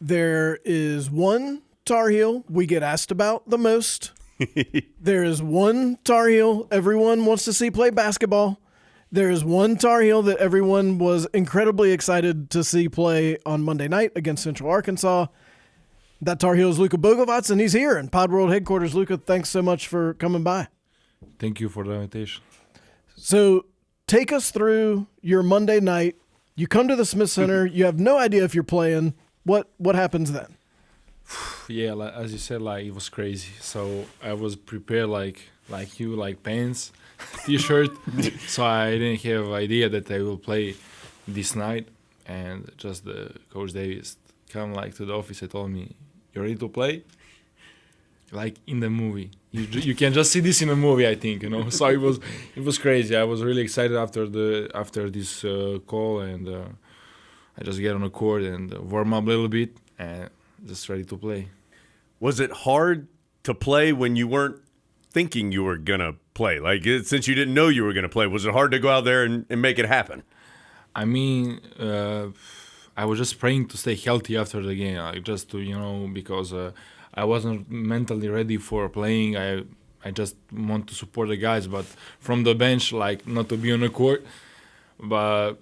There is one Tarheel we get asked about the most. There is one Tarheel everyone wants to see play basketball. There is one Tarheel that everyone was incredibly excited to see play on Monday night against Central Arkansas. That Tarheel is Luka Bogavac, and he's here in Pod World headquarters. Luka, thanks so much for coming by. Thank you for the invitation. So take us through your Monday night. You come to the Smith Center. You have no idea if you're playing. What happens then? Yeah, as you said, it was crazy. So I was prepared like you, like pants, t-shirt. So I didn't have idea that I will play this night. And just the Coach Davis come to the office and told me, "You ready to play?" Like in the movie. You can just see this in a movie, I think, So it was crazy. I was really excited after this call, and I just get on the court and warm up a little bit and just ready to play. Was it hard to play when you weren't thinking you were gonna play? Since you didn't know you were gonna play, was it hard to go out there and make it happen? I mean, I was just praying to stay healthy after the game, just to because I wasn't mentally ready for playing. I just want to support the guys, but from the bench, not to be on the court. But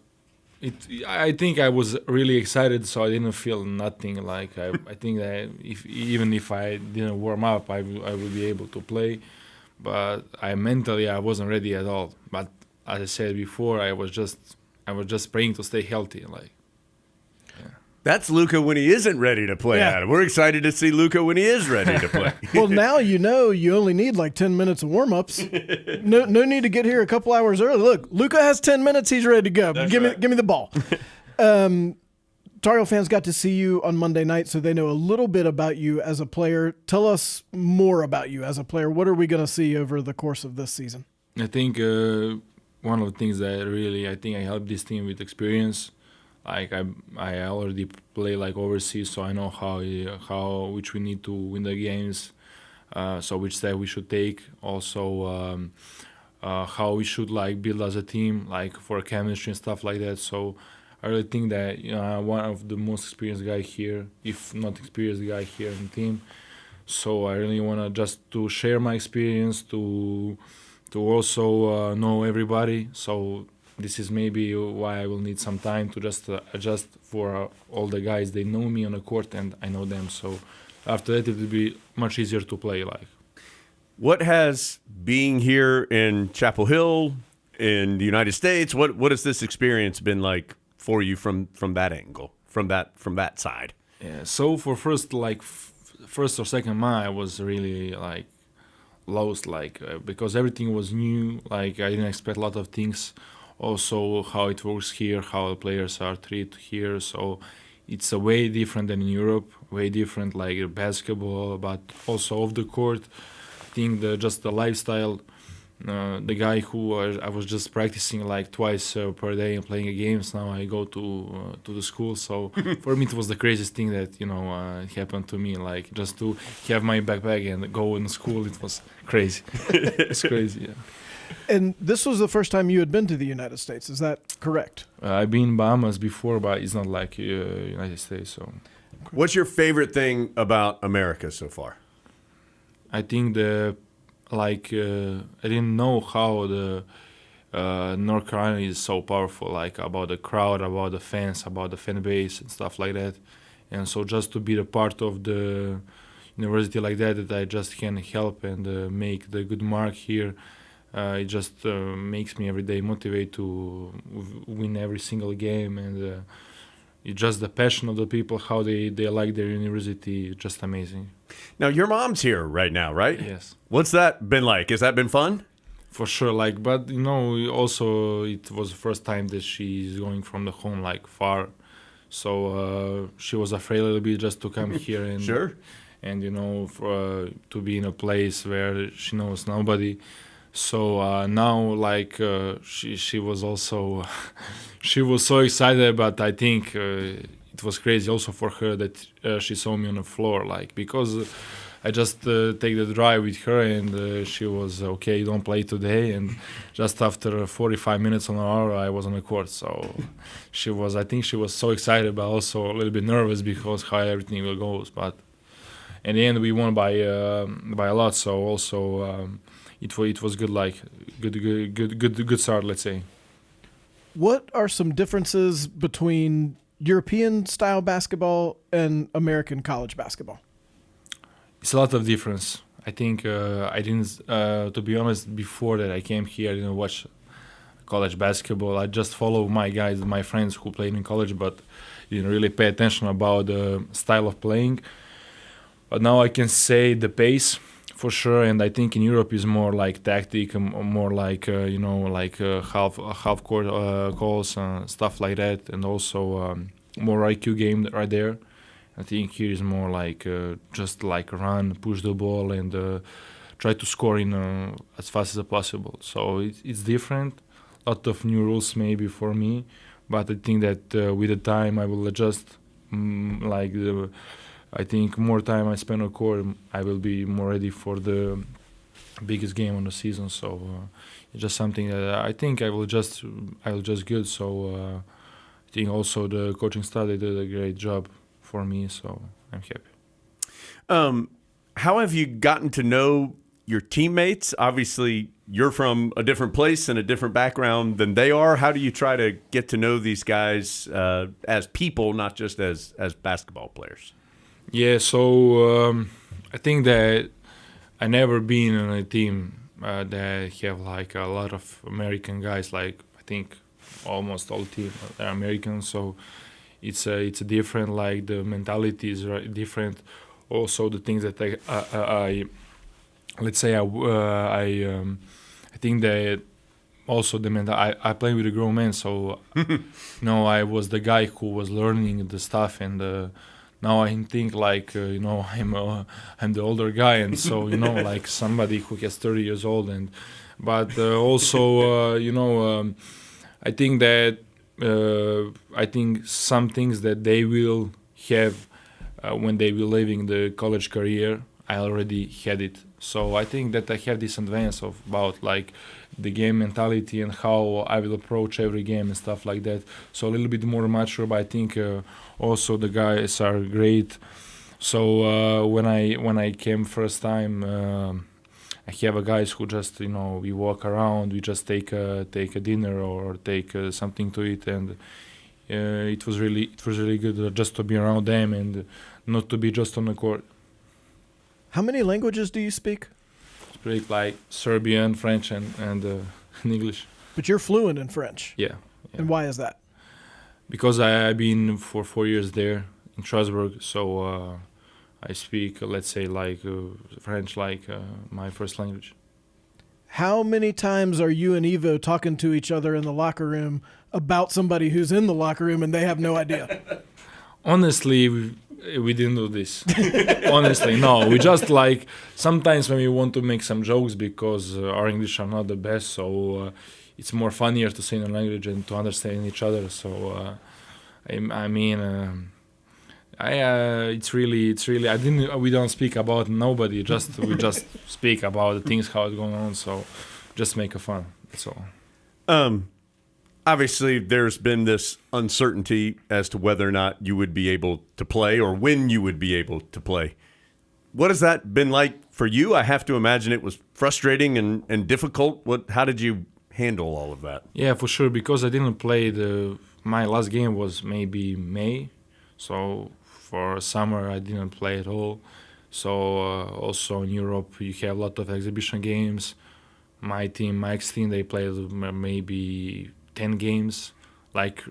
I think I was really excited, so I didn't feel nothing. I think that even if I didn't warm up, I would be able to play. But mentally I wasn't ready at all. But as I said before, I was just praying to stay healthy. That's Luka when he isn't ready to play. Yeah. Adam. We're excited to see Luka when he is ready to play. Well, now you only need 10 minutes of warm-ups. No need to get here a couple hours early. Look, Luka has 10 minutes. He's ready to go. Give me the ball. Tarheel fans got to see you on Monday night, so they know a little bit about you as a player. Tell us more about you as a player. What are we going to see over the course of this season? I think one of the things that really I helped this team with experience. I already play overseas, so I know which we need to win the games, so which step we should take. Also, how we should build as a team, for chemistry and stuff like that. So I really think that one of the most experienced guy here, if not experienced guy here in the team. So I really want to share my experience to also know everybody. So this is maybe why I will need some time to just adjust for all the guys. They know me on the court and I know them. So after that, it will be much easier to play. What has being here in Chapel Hill in the United States? What has this experience been like for you from that angle, from that side? Yeah. So for first or second month, I was really lost, because everything was new. I didn't expect a lot of things. Also, how it works here, how the players are treated here. So it's a way different than in Europe, way different basketball, but also off the court. I think just the lifestyle, the guy who I was just practicing twice per day and playing games. Now I go to the school. So for me, it was the craziest thing that happened to me. Just to have my backpack and go in school, it was crazy. It's crazy, yeah. And this was the first time you had been to the United States. Is that correct? I've been in Bahamas before, but it's not like United States. So, what's your favorite thing about America so far? I think I didn't know how the North Carolina is so powerful. About the crowd, about the fans, about the fan base and stuff like that. And so just to be a part of the university like that I just can help and make the good mark here. It just makes me every day motivate to win every single game, and it's just the passion of the people, how they like their university, just amazing. Now, your mom's here right now, right? Yes. What's that been like? Has that been fun? For sure, but also it was the first time that she's going from the home far, so she was afraid a little bit just to come here and sure, and to be in a place where she knows nobody. So now, she was also she was so excited. But I think it was crazy also for her that she saw me on the floor, like, because I just take the drive with her, and she was okay. You don't play today, and just after 45 minutes on an hour, I was on the court. So I think she was so excited, but also a little bit nervous because how everything will go. But in the end, we won by a lot. So also it was good, like good start, let's say. What are some differences between European style basketball and American college basketball? It's a lot of difference. I think I didn't, to be honest, before that I came here, I didn't watch college basketball. I just follow my guys, my friends who played in college, but didn't really pay attention about the style of playing. But now I can say the pace for sure, and I think in Europe is more like tactic, more like half court calls and stuff like that, and also more IQ game right there. I think here is more like just like run, push the ball, and try to score in as fast as possible. So it's different. A lot of new rules maybe for me, but I think that with the time I will adjust. I think more time I spend on court, I will be more ready for the biggest game on the season. So it's just something that I think I will just good. So I think also the coaching staff, they did a great job for me, so I'm happy. How have you gotten to know your teammates? Obviously, you're from a different place and a different background than they are. How do you try to get to know these guys as people, not just as basketball players? Yeah, so I think that I never been on a team that have like a lot of American guys. Like I think almost all team are American, so it's a different. Like the mentality is different. Also, the things that I let's say I think that also the mental. I play with a grown man, so I was the guy who was learning the stuff, and now I think like I'm the older guy, and so like somebody who has 30 years old, but also I think that I think some things that they will have when they will leaving the college career, I already had it. So I think that I have this advance of about like the game mentality and how I will approach every game and stuff like that. So a little bit more mature, but I think also the guys are great. So when I came first time, I have a guys who just we walk around, we just take a dinner or take something to eat, and it was really good just to be around them and not to be just on the court. How many languages do you speak? Speak like Serbian, French, and English. But you're fluent in French. Yeah. And why is that? Because I've been for 4 years there in Strasbourg, so I speak, let's say, like French, like my first language. How many times are you and Ivo talking to each other in the locker room about somebody who's in the locker room and they have no idea? Honestly, we didn't do this. Honestly, no. We just like sometimes when we want to make some jokes because our English are not the best, so it's more funnier to say in a language and to understand each other. So it's really. We don't speak about nobody. We just speak about the things how it's going on. So just make a fun. That's all. Obviously, there's been this uncertainty as to whether or not you would be able to play or when you would be able to play. What has that been like for you? I have to imagine it was frustrating and difficult. How did you handle all of that? Yeah, for sure, because I didn't play my last game was maybe May. So for summer, I didn't play at all. So also in Europe, you have a lot of exhibition games. My ex-team, they played maybe 10 games, like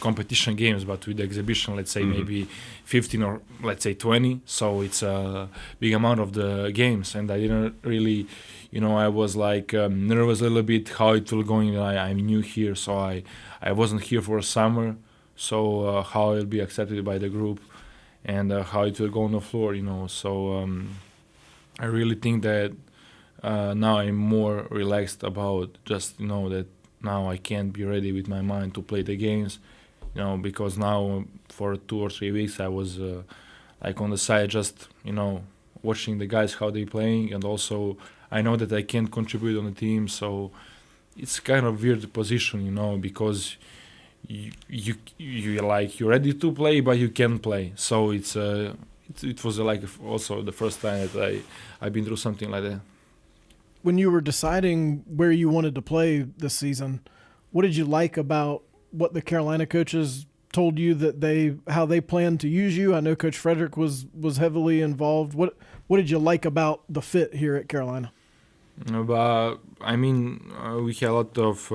competition games, but with the exhibition, let's say maybe 15 or let's say 20. So it's a big amount of the games, and I didn't really, I was like nervous a little bit how it will go. I'm new here, so I wasn't here for summer, so how I'll be accepted by the group and how it will go on the floor, So I really think that now I'm more relaxed about just that now I can be ready with my mind to play the games. because now for 2 or 3 weeks I was like on the side, just watching the guys how they playing, and also I know that I can't contribute on the team, so it's kind of weird position, because you're ready to play, but you can't play. So it was like also the first time that I've been through something like that. When you were deciding where you wanted to play this season, what did you like about what the Carolina coaches told you how they planned to use you? I know Coach Frederick was heavily involved. What did you like about the fit here at Carolina? But I mean, we had a lot of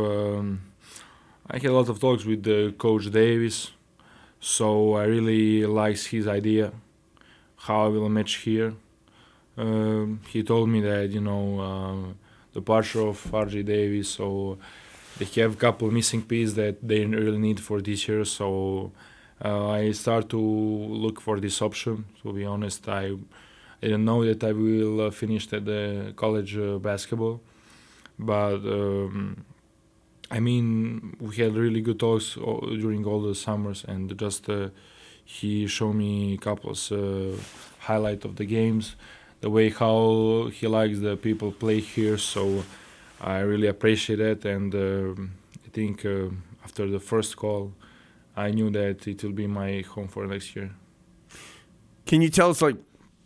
I had a lot of talks with Coach Davis, so I really liked his idea how I will match here. He told me that the departure of RJ Davis, so they have a couple missing pieces that they really need for this year. So I start to look for this option. To be honest, I didn't know that I will finish at the college basketball, but I mean, we had really good talks during all the summers, and just he showed me a couple of highlights of the games, the way how he likes the people play here. So I really appreciate it, and I think after the first call, I knew that it will be my home for next year. Can you tell us,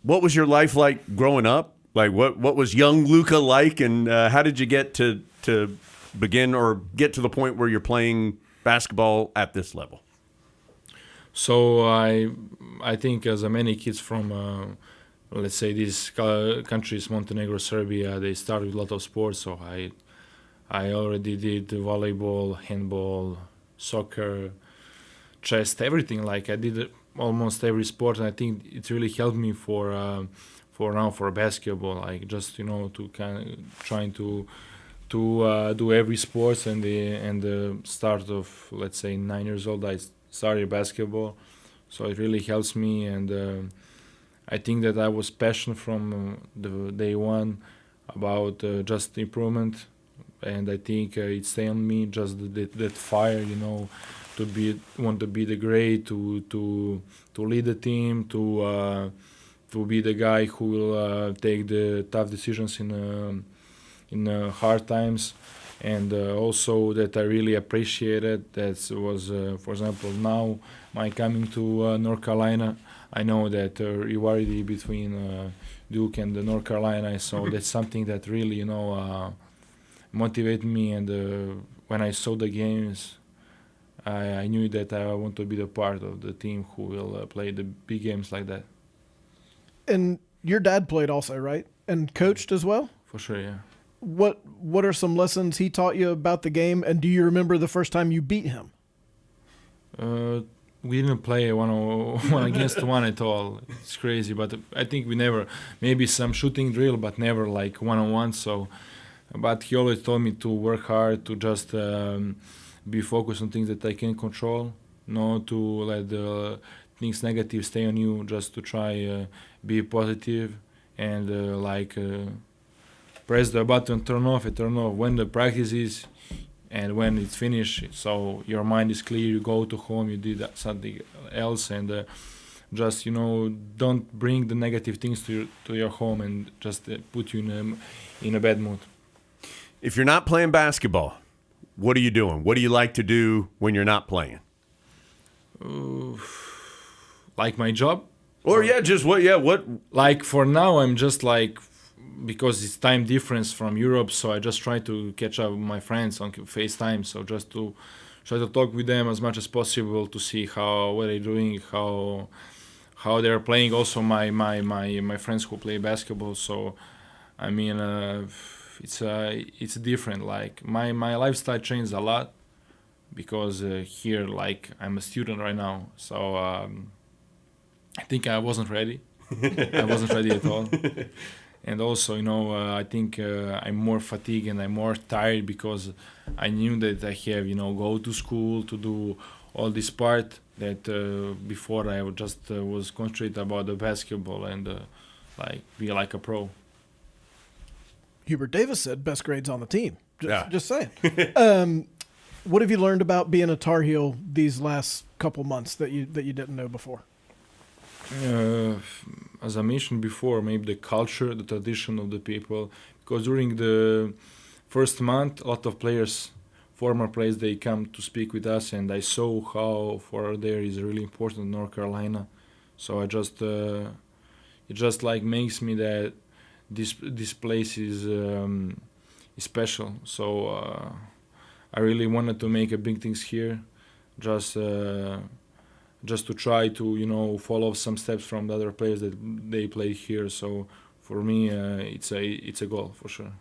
what was your life like growing up? Like, what was young Luca like, and how did you get to begin or get to the point where you're playing basketball at this level? So I think as many kids from let's say these countries, Montenegro, Serbia, they start with a lot of sports. So I already did volleyball, handball, soccer, chess, everything. Like I did almost every sport, and I think it really helped me for basketball. Like just to kind of trying to do every sports, and the start of, let's say, 9 years old, I started basketball. So it really helps me, and I think that I was passionate from the day one about just improvement, and I think it stayed on me, just that fire, to want to be the great, to lead the team, to be the guy who will take the tough decisions in hard times, and also that I really appreciated. That was, for example, now my coming to North Carolina. I know that rivalry between Duke and North Carolina, so that's something that really, motivated me. And when I saw the games, I knew that I want to be the part of the team who will play the big games like that. And your dad played also, right? And coached as well? For sure, yeah. What are some lessons he taught you about the game, and do you remember the first time you beat him? We didn't play one against one at all. It's crazy, but I think we never, maybe some shooting drill, but never like one-on-one. So, but he always told me to work hard, to just be focused on things that I can control, not to let the things negative stay on you, just to try be positive and press the button, turn off when the practice is and when it's finished. So your mind is clear, you go to home, you did something else, and just don't bring the negative things to your home and just put you in a bad mood. If you're not playing basketball, what are you doing? What do you like to do when you're not playing? Like my job? Or just what? Like for now, I'm just like, because it's time difference from Europe, so I just try to catch up with my friends on FaceTime. So just to try to talk with them as much as possible to see what they're doing, how they're playing. Also my friends who play basketball. So I mean, it's different. Like my lifestyle changed a lot because here, like, I'm a student right now. So I think I wasn't ready. I wasn't ready at all. And also, I think I'm more fatigued and I'm more tired because I knew that I have, go to school to do all this part that before I just was concentrated about the basketball and be like a pro. Hubert Davis said best grades on the team. Just saying. What have you learned about being a Tar Heel these last couple months that you didn't know before? As I mentioned before, maybe the culture, the tradition of the people. Because during the first month, a lot of players, former players, they come to speak with us, and I saw how for there is really important in North Carolina. So I just it just like makes me that this place is special. So I really wanted to make a big things here, just to try to follow some steps from the other players that they play here. So for me, it's a goal for sure.